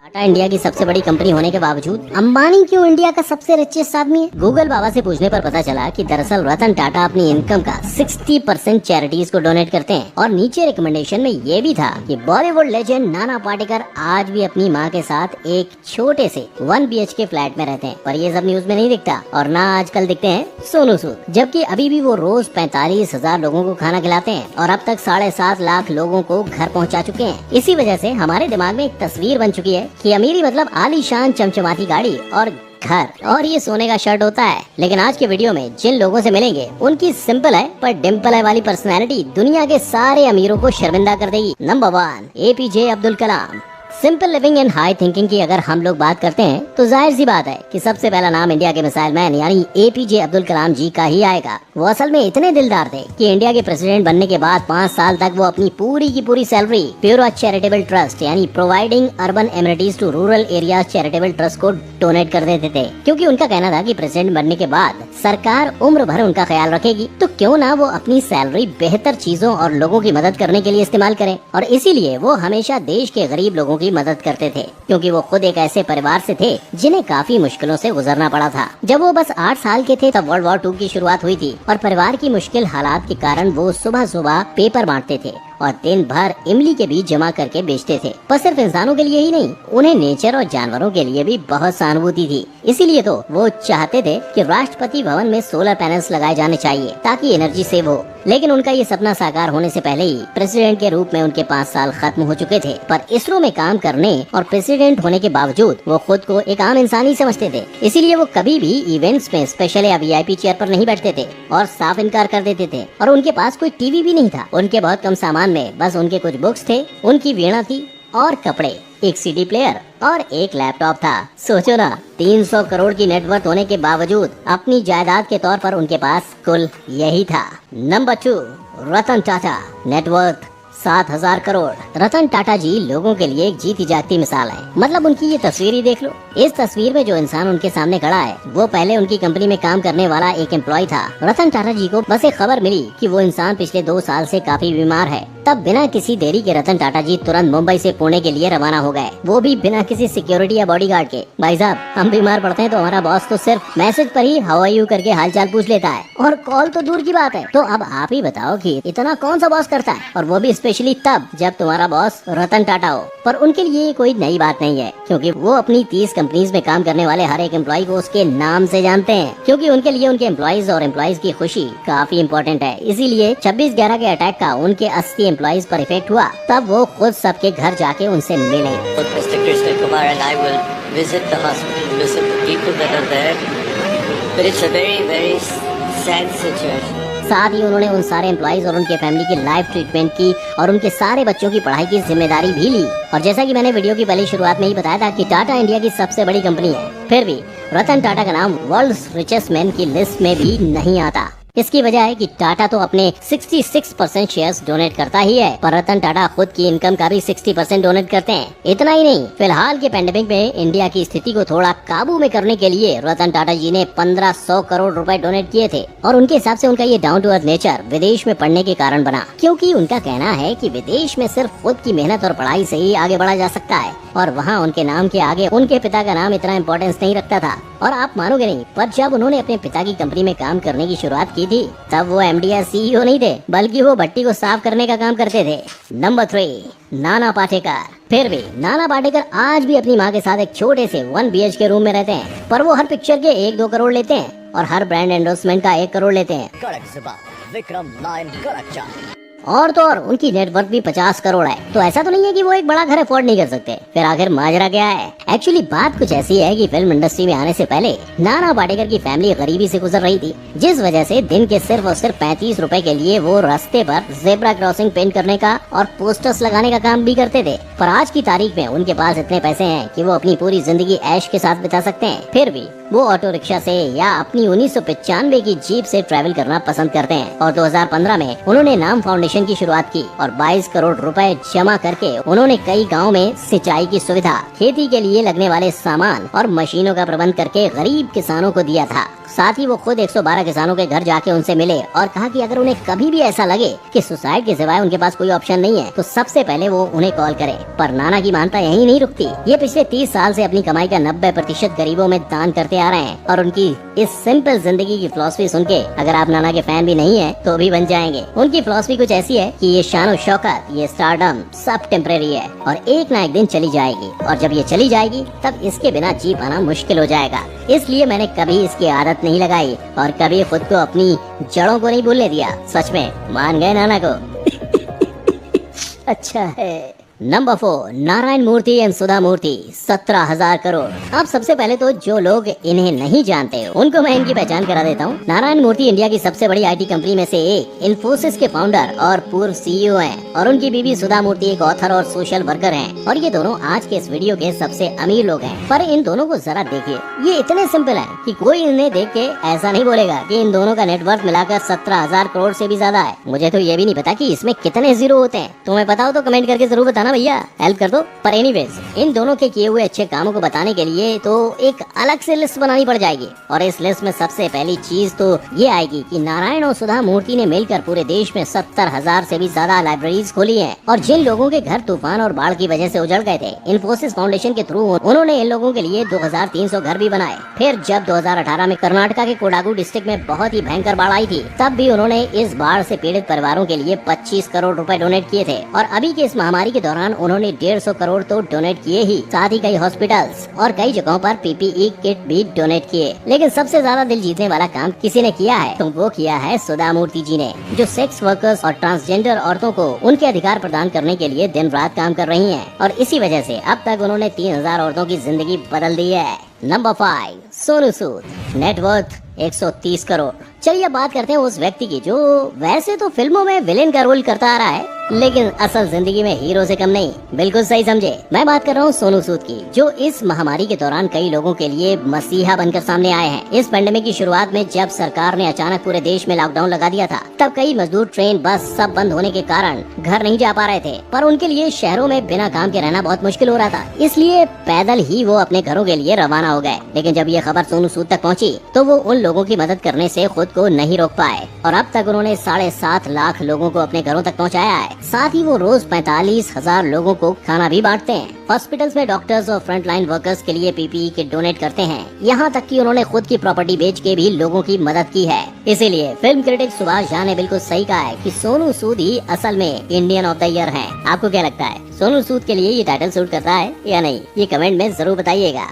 Tata India की सबसे बड़ी कंपनी होने के बावजूद अंबानी क्यों इंडिया का सबसे रिचेस्ट आदमी है? गूगल बाबा से पूछने पर पता चला कि दरअसल रतन टाटा अपनी इनकम का 60% चैरिटीज को डोनेट करते हैं। और नीचे रिकमेंडेशन में ये भी था कि बॉलीवुड लेजेंड नाना पाटेकर आज भी अपनी माँ के साथ एक छोटे से 1 BHK फ्लैट में रहते हैं, पर ये सब न्यूज में नहीं दिखता और ना आजकल दिखते हैं सोनू सूद, जबकि अभी भी वो रोज 45,000 लोगों को खाना खिलाते हैं और अब तक 7.5 लाख लोगों को घर पहुँचा चुके हैं। इसी वजह से हमारे दिमाग में एक तस्वीर बन चुकी है कि अमीरी मतलब आलीशान चमचमाती गाड़ी और घर और ये सोने का शर्ट होता है। लेकिन आज के वीडियो में जिन लोगों से मिलेंगे उनकी सिंपल है पर डिम्पल है वाली पर्सनैलिटी दुनिया के सारे अमीरों को शर्मिंदा कर देगी। Number 1, APJ Abdul Kalam. Simple living and high thinking की अगर हम लोग बात करते हैं तो जाहिर सी बात है कि सबसे पहला नाम इंडिया के मिसाइल मैन यानी APJ अब्दुल कलाम जी का ही आएगा। वो असल में इतने दिलदार थे कि इंडिया के प्रेसिडेंट बनने के बाद 5 साल तक वो अपनी पूरी की पूरी सैलरी प्योर चैरिटेबल ट्रस्ट यानी providing urban amenities to rural area charitable trust को डोनेट कर देते थे, क्योंकि उनका कहना था कि प्रेसिडेंट बनने के बाद सरकार उम्र भर उनका ख्याल रखेगी, तो क्यों ना वो अपनी सैलरी बेहतर चीजों और लोगों की मदद करने के लिए इस्तेमाल करें। और इसीलिए वो हमेशा देश के गरीब लोगों की मदद करते थे, क्योंकि वो खुद एक ऐसे परिवार से थे जिन्हें काफी मुश्किलों से गुजरना पड़ा था। जब वो बस 8 साल के थे तब वर्ल्ड वॉर 2 की शुरुआत हुई थी और परिवार की मुश्किल हालात के कारण वो सुबह सुबह पेपर बांटते थे और दिन भर इमली के बीज जमा करके बेचते थे। पर सिर्फ इंसानों के लिए ही नहीं, उन्हें नेचर और जानवरों के लिए भी बहुत सहानुभूति थी। इसीलिए तो वो चाहते थे कि राष्ट्रपति भवन में सोलर पैनल्स लगाए जाने चाहिए ताकि एनर्जी सेव हो। लेकिन उनका ये सपना साकार होने से पहले ही प्रेसिडेंट के रूप में उनके 5 साल खत्म हो चुके थे। पर इसरो में काम करने और प्रेसिडेंट होने के बावजूद वो खुद को एक आम इंसान ही समझते थे। इसीलिए वो कभी भी इवेंट्स में स्पेशल या VIP चेयर पर नहीं बैठते थे और साफ इनकार कर देते थे। और उनके पास कोई टीवी भी नहीं था। उनके बहुत कम सामान में बस उनके कुछ बुक्स थे, उनकी वीणा थी और कपड़े, एक CD प्लेयर और एक लैपटॉप था। सोचो ना, 300 करोड़ की नेटवर्थ होने के बावजूद अपनी जायदाद के तौर पर उनके पास कुल यही था। नंबर 2, रतन टाटा। नेटवर्थ 7,000 करोड़। रतन टाटा जी लोगों के लिए एक जीती जागती मिसाल है। मतलब उनकी ये तस्वीर ही देख लो। इस तस्वीर में जो इंसान उनके सामने खड़ा है वो पहले उनकी कंपनी में काम करने वाला एक एम्प्लॉय था। रतन टाटा जी को बस एक खबर मिली कि वो इंसान पिछले 2 साल से काफी बीमार है। तब बिना किसी देरी के रतन टाटा जी तुरंत मुंबई से पुणे के लिए रवाना हो गए, वो भी बिना किसी सिक्योरिटी या बॉडीगार्ड के। भाई साहब, हम बीमार पड़ते हैं तो हमारा बॉस तो सिर्फ मैसेज पर ही हाउ आर यू करके हालचाल पूछ लेता है और कॉल तो दूर की बात है। तो अब आप ही बताओ कि इतना कौन सा बॉस करता है, और वो भी स्पेशली तब जब तुम्हारा बॉस रतन टाटा हो। पर उनके लिए कोई नई बात नहीं है, क्योंकि वो अपनी 30 कंपनीज में काम करने वाले हर एक एम्प्लॉय को उसके नाम से जानते हैं, क्योंकि उनके लिए उनके एम्प्लॉयज और एम्प्लॉयज की खुशी काफी इम्पोर्टेंट है। इसीलिए 26/11 के अटैक का उनके 80 एम्प्लॉयज पर इफेक्ट हुआ, तब वो खुद सबके घर जाके उनसे मिले। Mr. Krishna Kumar and I will visit the hospital, visit the people that are there, but it's a very sad situation. साथ ही उन्होंने उन सारे एम्प्लॉयज और उनके फैमिली की लाइफ ट्रीटमेंट की और उनके सारे बच्चों की पढ़ाई की जिम्मेदारी भी ली। और जैसा कि मैंने वीडियो की पहली शुरुआत में ही बताया था कि टाटा इंडिया की सबसे बड़ी कंपनी है, फिर भी रतन टाटा का नाम वर्ल्ड्स रिचेस्ट मैन की लिस्ट में भी नहीं आता। इसकी वजह है कि टाटा तो अपने 66% शेयर्स डोनेट करता ही है, पर रतन टाटा खुद की इनकम का भी 60% डोनेट करते हैं। इतना ही नहीं, फिलहाल के पेंडेमिक में इंडिया की स्थिति को थोड़ा काबू में करने के लिए रतन टाटा जी ने 1500 करोड़ रुपए डोनेट किए थे। और उनके हिसाब से उनका ये डाउन टू अर्थ नेचर विदेश में पढ़ने के कारण बना, क्योंकि उनका कहना है कि विदेश में सिर्फ खुद की मेहनत और पढ़ाई से ही आगे बढ़ा जा सकता है, और वहाँ उनके नाम के आगे उनके पिता का नाम इतना इम्पोर्टेंस नहीं रखता था। और आप मानोगे नहीं, पर जब उन्होंने अपने पिता की कंपनी में काम करने की शुरुआत की थी तब वो MD या CEO नहीं थे, बल्कि वो भट्टी को साफ करने का काम करते थे। नंबर 3, नाना पाटेकर। फिर भी नाना पाटेकर आज भी अपनी माँ के साथ एक छोटे से 1 BHK रूम में रहते हैं, पर वो हर पिक्चर के 1-2 करोड़ लेते हैं और हर ब्रांड एंडोर्समेंट का 1 करोड़ लेते हैं। विक्रम लाइन और तो और उनकी नेटवर्थ भी 50 करोड़ है। तो ऐसा तो नहीं है कि वो एक बड़ा घर अफोर्ड नहीं कर सकते। फिर आखिर माजरा क्या है? एक्चुअली बात कुछ ऐसी है कि फिल्म इंडस्ट्री में आने से पहले नाना पाटेकर की फैमिली गरीबी से गुजर रही थी, जिस वजह से दिन के सिर्फ और सिर्फ 35 रुपए के लिए वो रास्ते पर जेब्रा क्रॉसिंग पेंट करने का और पोस्टर्स लगाने का काम भी करते थे। पर आज की तारीख में उनके पास इतने पैसे हैं कि वो अपनी पूरी जिंदगी ऐश के साथ बिता सकते हैं। फिर भी वो ऑटो रिक्शा से या अपनी 1995 की जीप से ट्रैवल करना पसंद करते हैं। और 2015 में उन्होंने नाम फाउंडेशन की शुरुआत की और 22 करोड़ रुपए जमा करके उन्होंने कई गाँव में सिंचाई की सुविधा, खेती के लिए लगने वाले सामान और मशीनों का प्रबंध करके गरीब किसानों को दिया था। साथ ही वो खुद 112 किसानों के घर जाके उनसे मिले और कहा कि अगर उन्हें कभी भी ऐसा लगे कि सुसाइड के सिवाय उनके पास कोई ऑप्शन नहीं है तो सबसे पहले वो उन्हें कॉल करे। पर नाना की मानता यही नहीं रुकती। ये पिछले 30 साल से अपनी कमाई का 90% गरीबों में दान करते आ रहे हैं और उनकी इस सिंपल जिंदगी की फिलॉसफी सुन के अगर आप नाना के फैन भी नहीं है तो भी बन जाएंगे। उनकी फिलॉसफी कुछ ऐसी है कि ये शान और शौकत, ये स्टारडम सब टेम्परेरी है और एक ना एक दिन चली जाएगी और जब ये चली जाएगी तब इसके बिना जी पाना मुश्किल हो जाएगा। इसलिए मैंने कभी इसकी आदत नहीं लगाई और कभी खुद को अपनी जड़ों को नहीं भूलने दिया। सच में मान गए नाना को। अच्छा है। नंबर 4, नारायण मूर्ति एंड सुधा मूर्ति, 17,000 करोड़। अब सबसे पहले तो जो लोग इन्हें नहीं जानते उनको मैं इनकी पहचान करा देता हूँ। नारायण मूर्ति इंडिया की सबसे बड़ी IT कंपनी में से एक, इन्फोसिस के फाउंडर और पूर्व CEO हैं और उनकी बीवी सुधा मूर्ति एक ऑथर और सोशल वर्कर हैं और ये दोनों आज के इस वीडियो के सबसे अमीर लोग हैं। पर इन दोनों को जरा देखिए, ये इतने सिंपल है कि कोई इन्हें देख के ऐसा नहीं बोलेगा कि इन दोनों का नेटवर्थ मिलाकर 17,000 करोड़ से भी ज्यादा है। मुझे तो ये भी नहीं पता कि इसमें कितने जीरो होते हैं। तुम्हें पता हो तो कमेंट करके जरूर बताना भैया, हेल्प कर दो। पर एनीवेज, इन दोनों के किए हुए अच्छे कामों को बताने के लिए तो एक अलग से लिस्ट बनानी पड़ जाएगी और इस लिस्ट में सबसे पहली चीज तो ये आएगी कि नारायण और सुधा मूर्ति ने मिलकर पूरे देश में 70,000 से भी ज्यादा लाइब्रेरीज खोली हैं और जिन लोगों के घर तूफान और बाढ़ की वजह से उजड़ गए थे, इन्फोसिस फाउंडेशन के थ्रू उन्होंने इन लोगों के लिए 2,300 घर भी बनाए। फिर जब 2018 में कर्नाटका के कोडागु डिस्ट्रिक्ट में बहुत ही भयंकर बाढ़ आई थी तब भी उन्होंने इस बाढ़ से पीड़ित परिवारों के लिए 25 करोड़ रुपए डोनेट किए थे और अभी के इस महामारी के दौरान उन्होंने 150 करोड़ तो डोनेट किए ही, साथ ही कई हॉस्पिटल्स और कई जगहों पर PPE किट भी डोनेट किए। लेकिन सबसे ज्यादा दिल जीतने वाला काम किसी ने किया है तो वो किया है सुधा मूर्ति जी ने, जो सेक्स वर्कर्स और ट्रांसजेंडर औरतों को उनके अधिकार प्रदान करने के लिए दिन रात काम कर रही हैं और इसी वजह से अब तक उन्होंने 3,000 औरतों की जिंदगी बदल दी है। Number 5, Sonu Sood, net worth 130 crore. चलिए बात करते हैं उस व्यक्ति की जो वैसे तो फिल्मों में विलेन का रोल करता आ रहा है लेकिन असल जिंदगी में हीरो से कम नहीं। बिल्कुल सही समझे, मैं बात कर रहा हूँ सोनू सूद की, जो इस महामारी के दौरान कई लोगों के लिए मसीहा बनकर सामने आए हैं। इस पेंडेमिक की शुरुआत में जब सरकार ने अचानक पूरे देश में लॉकडाउन लगा दिया था तब कई मजदूर ट्रेन, बस सब बंद होने के कारण घर नहीं जा पा रहे थे, पर उनके लिए शहरों में बिना काम के रहना बहुत मुश्किल हो रहा था, इसलिए पैदल ही वो अपने घरों के लिए रवाना हो गए। लेकिन जब ये खबर सोनू सूद तक पहुँची तो वो उन लोगों की मदद करने से खुद को नहीं रोक पाए और अब तक उन्होंने 7.5 लाख लोगों को अपने घरों तक पहुँचाया है। साथ ही वो रोज 45,000 लोगों को खाना भी बांटते हैं। हॉस्पिटल्स में डॉक्टर्स और फ्रंट लाइन वर्कर्स के लिए PPE किट डोनेट करते हैं। यहाँ तक कि उन्होंने खुद की प्रॉपर्टी बेच के भी लोगों की मदद की है। इसीलिए फिल्म क्रिटिक सुभाष झा ने बिल्कुल सही कहा है कि सोनू सूद ही असल में इंडियन ऑफ द ईयर हैं। आपको क्या लगता है, सोनू सूद के लिए ये टाइटल सूट करता है या नहीं? ये कमेंट में जरूर बताइएगा।